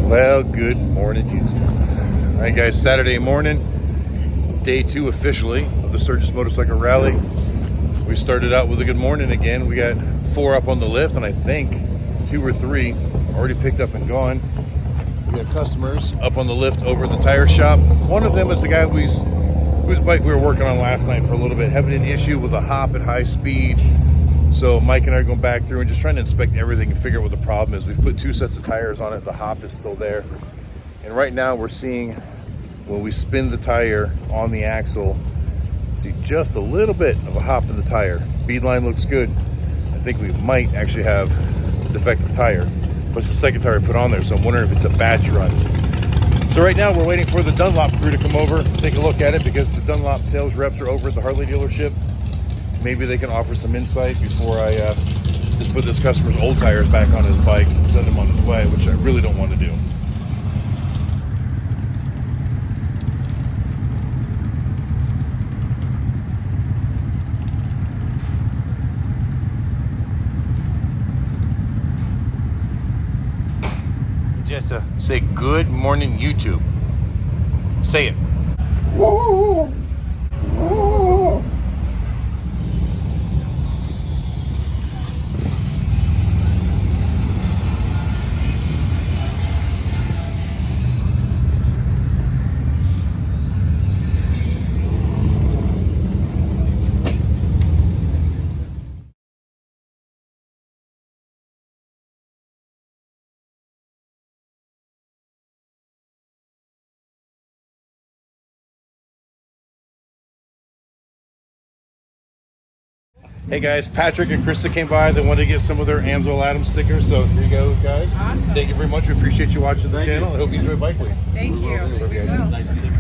Well, good morning, YouTube. All right, guys, Saturday morning, day 2 officially of the Sturgis Motorcycle Rally. We started out with a good morning again. We got 4 up on the lift, and I think 2 or 3 already picked up and gone. We got customers up on the lift over at the tire shop. One of them is the guy whose bike we were working on last night for a little bit, having an issue with a hop at high speed. So Mike and I are going back through and just trying to inspect everything and figure out what the problem is. We've put 2 sets of tires on it. The hop is still there. And right now we're seeing, when we spin the tire on the axle, see just a little bit of a hop in the tire. Bead line looks good. I think we might actually have a defective tire. But it's the second tire I put on there, so I'm wondering if it's a batch run. So right now we're waiting for the Dunlop crew to come over, take a look at it, because the Dunlop sales reps are over at the Harley dealership. Maybe they can offer some insight before I just put this customer's old tires back on his bike and send him on his way, which I really don't want to do. Just say good morning, YouTube. Say it. Whoa. Whoa. Hey guys, Patrick and Krista came by. They wanted to get some of their Amsoil Adams stickers, so here you go, guys. Awesome. Thank you very much. We appreciate you watching the channel. I hope you enjoy Bike Week. Thank you. Love you guys. Nice meeting you.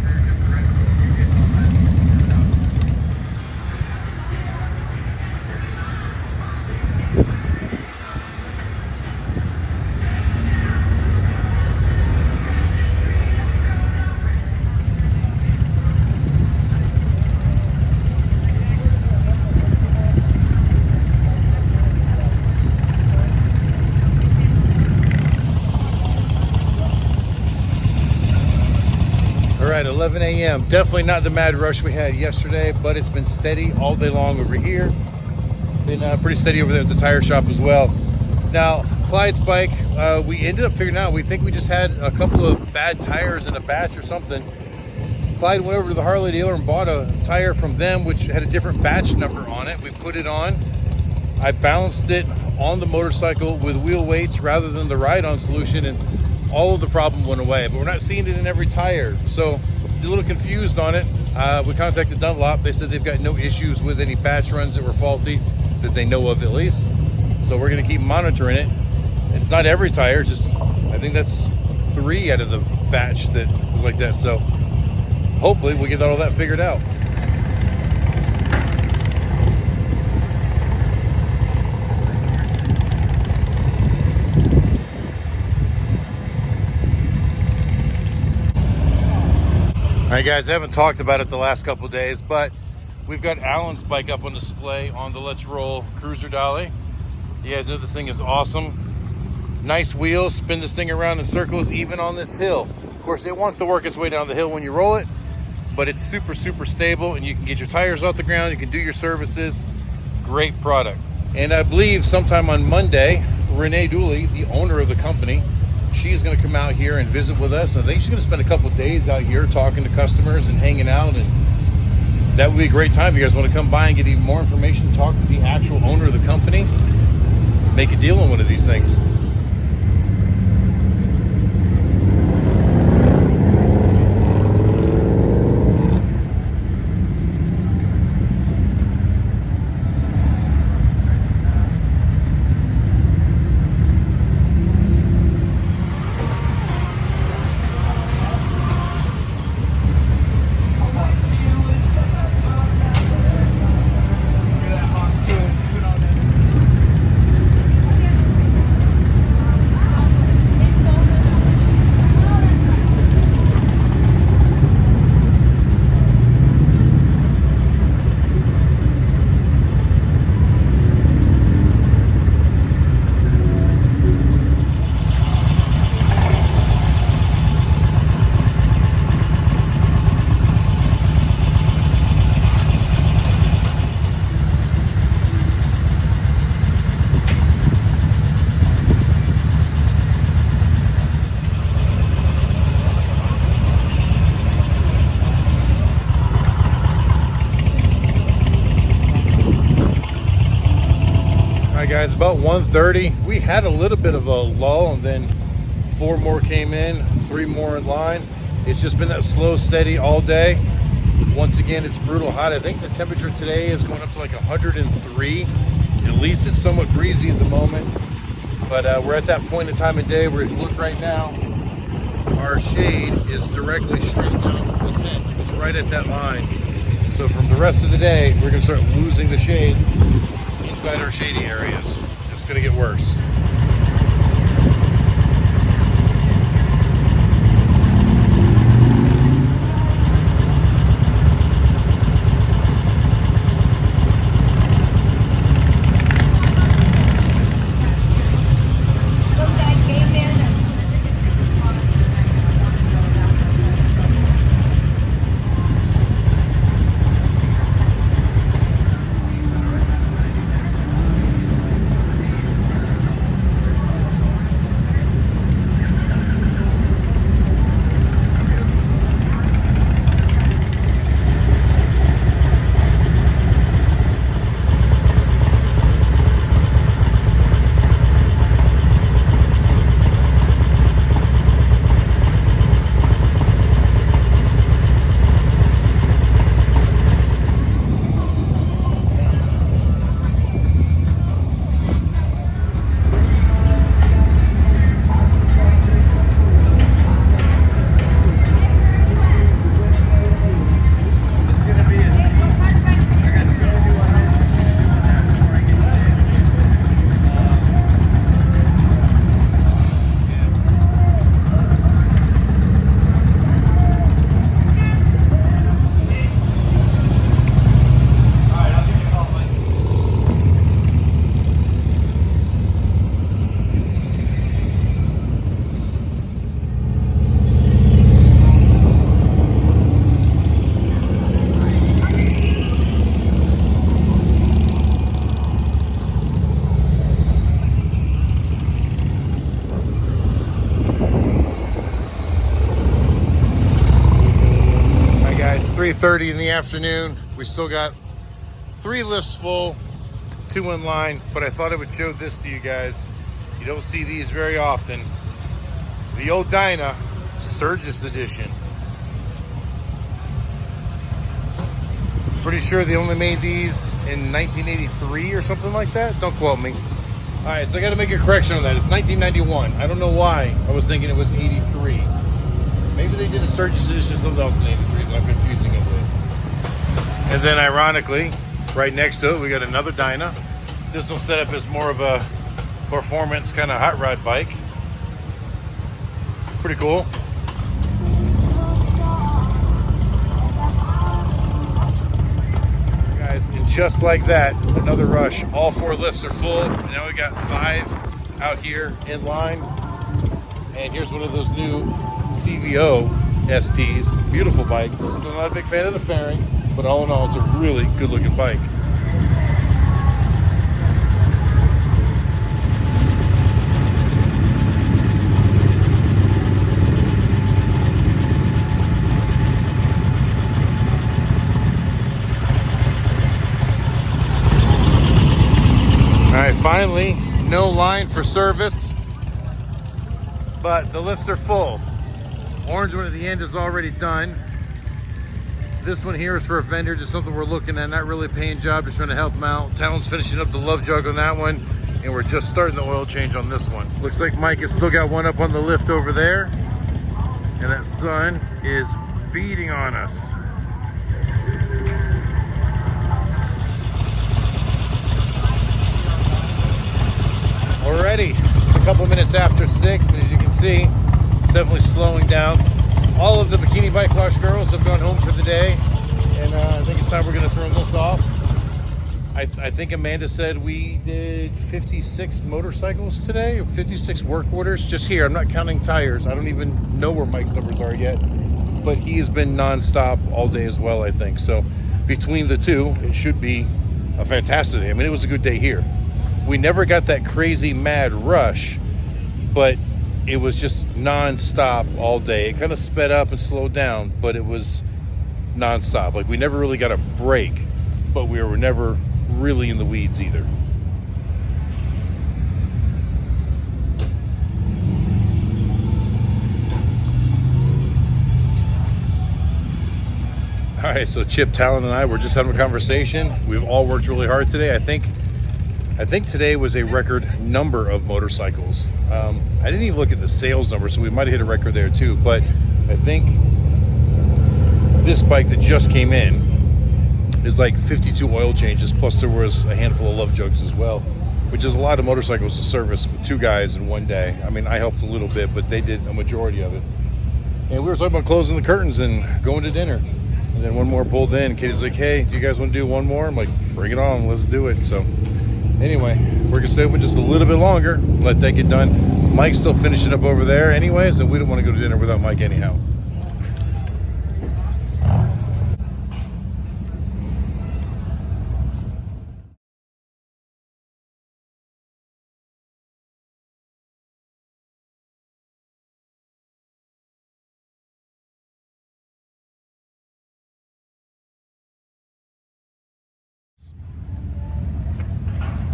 At 11 a.m. Definitely not the mad rush we had yesterday, but it's been steady all day long over here. Been pretty steady over there at the tire shop as well. Now, Clyde's bike, we ended up figuring out, we think we just had a couple of bad tires in a batch or something. Clyde went over to the Harley dealer and bought a tire from them, which had a different batch number on it. We put it on. I balanced it on the motorcycle with wheel weights rather than the ride-on solution, and all of the problem went away, but we're not seeing it in every tire. So a little confused on it. We contacted Dunlop. They said they've got no issues with any batch runs that were faulty, that they know of at least. So we're gonna keep monitoring it. It's not every tire, just I think that's 3 out of the batch that was like that. So hopefully we'll get all that figured out. All right, guys, I haven't talked about it the last couple of days, but we've got Alan's bike up on display on the Let's Roll Cruiser Dolly. You guys know this thing is awesome. Nice wheels, spin this thing around in circles, even on this hill. Of course, it wants to work its way down the hill when you roll it, but it's super, super stable, and you can get your tires off the ground, you can do your services. Great product. And I believe sometime on Monday, Renee Dooley, the owner of the company, she's going to come out here and visit with us. I think she's going to spend a couple of days out here talking to customers and hanging out, and that would be a great time. If you guys want to come by and get even more information, talk to the actual owner of the company, make a deal on one of these things. guys, about 1:30. We had a little bit of a lull, and then 4 more came in, 3 more in line. It's just been that slow, steady all day. Once again, it's brutal hot. I think the temperature today is going up to like 103. At least it's somewhat breezy at the moment. But we're at that point in time of day where, look right now, our shade is directly straight down from the tent. It's right at that line. So from the rest of the day, we're going to start losing the shade inside our shady areas. It's going to get worse. It's 3:30 in the afternoon. We still got 3 lifts full, 2 in line, but I thought I would show this to you guys. You don't see these very often. The old Dyna Sturgis edition. Pretty sure they only made these in 1983 or something like that. Don't quote me. All right, so I got to make a correction on that. It's 1991. I don't know why I was thinking it was 83. Maybe they did a Sturgis edition or something else in 83 that I'm confusing it with. And then ironically, right next to it, we got another Dyna. This will set up as more of a performance kind of hot rod bike. Pretty cool. Guys, and just like that, another rush. All 4 lifts are full. Now we got 5 out here in line. And here's one of those new CVO STs. Beautiful bike. Still not a big fan of the fairing, but all in all, it's a really good looking bike. All right, finally, no line for service, but the lifts are full. Orange one at the end is already done. This one here is for a vendor, just something we're looking at, not really a paying job, just trying to help them out. Talons finishing up the love jug on that one, and we're just starting the oil change on this one. Looks like Mike has still got one up on the lift over there, and that sun is beating on us. Already, it's a couple minutes after 6, and as you can see, it's definitely slowing down. All of the bikini bike wash girls have gone home for the day, and I think it's time we're going to turn this off. I think Amanda said we did 56 motorcycles today, or 56 work orders just here. I'm not counting tires. I don't even know where Mike's numbers are yet, but he has been nonstop all day as well, I think. So between the two, it should be a fantastic day. I mean, it was a good day here. We never got that crazy mad rush, but it was just non-stop all day. It kind of sped up and slowed down, but it was non-stop. Like, we never really got a break, but we were never really in the weeds either. All right, so Chip, Talon, and I were just having a conversation. We've all worked really hard today. I think today was a record number of motorcycles. I didn't even look at the sales number, so we might have hit a record there too. But I think this bike that just came in is like 52 oil changes, plus there was a handful of love jugs as well, which is a lot of motorcycles to service with 2 guys in one day. I mean, I helped a little bit, but they did a majority of it. And we were talking about closing the curtains and going to dinner. And then one more pulled in. Katie's like, hey, do you guys want to do one more? I'm like, bring it on, let's do it. So anyway, we're gonna stay open just a little bit longer, let that get done. Mike's still finishing up over there anyways, and we don't want to go to dinner without Mike anyhow.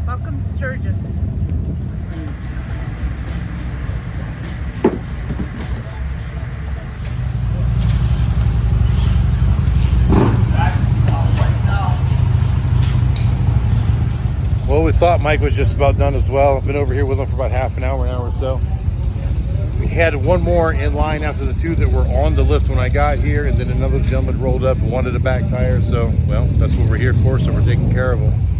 Welcome to Sturgis. Well, we thought Mike was just about done as well. I've been over here with him for about half an hour or so. We had one more in line after the 2 that were on the lift when I got here, and then another gentleman rolled up and wanted a back tire. So, well, that's what we're here for, so we're taking care of him.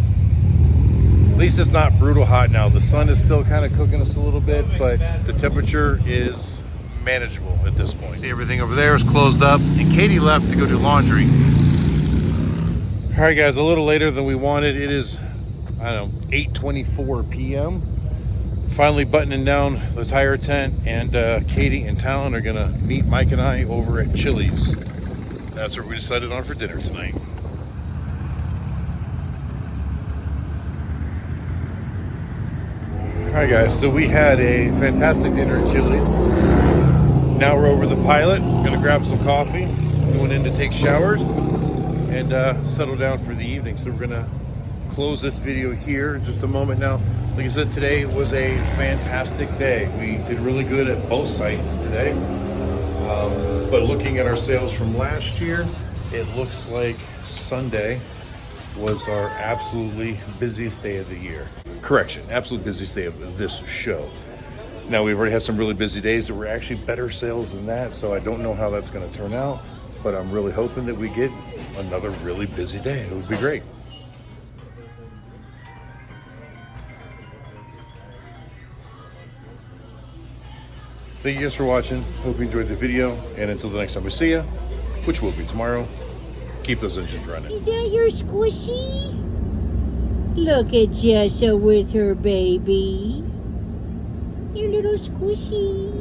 At least it's not brutal hot now. The sun is still kind of cooking us a little bit, but the temperature is manageable at this point. See, everything over there is closed up, and Katie left to go do laundry. All right, guys, a little later than we wanted. It is, I don't know, 8:24 p.m. Finally buttoning down the tire tent, and Katie and Talon are gonna meet Mike and I over at Chili's. That's what we decided on for dinner tonight. All right, guys, so we had a fantastic dinner at Chili's. Now we're over the Pilot. We're gonna grab some coffee, going in to take showers, and settle down for the evening. So we're gonna close this video here in just a moment. Now, like I said, today was a fantastic day. We did really good at both sites today. But looking at our sales from last year, it looks like Sunday was our absolutely busiest day of the year. Correction, absolute busiest day of this show. Now, we've already had some really busy days that were actually better sales than that, so I don't know how that's gonna turn out, but I'm really hoping that we get another really busy day. It would be great. Thank you guys for watching. Hope you enjoyed the video, and until the next time we see you, which will be tomorrow, keep those engines running. Is that your squishy? Look at Jessa with her baby. Your little squishy.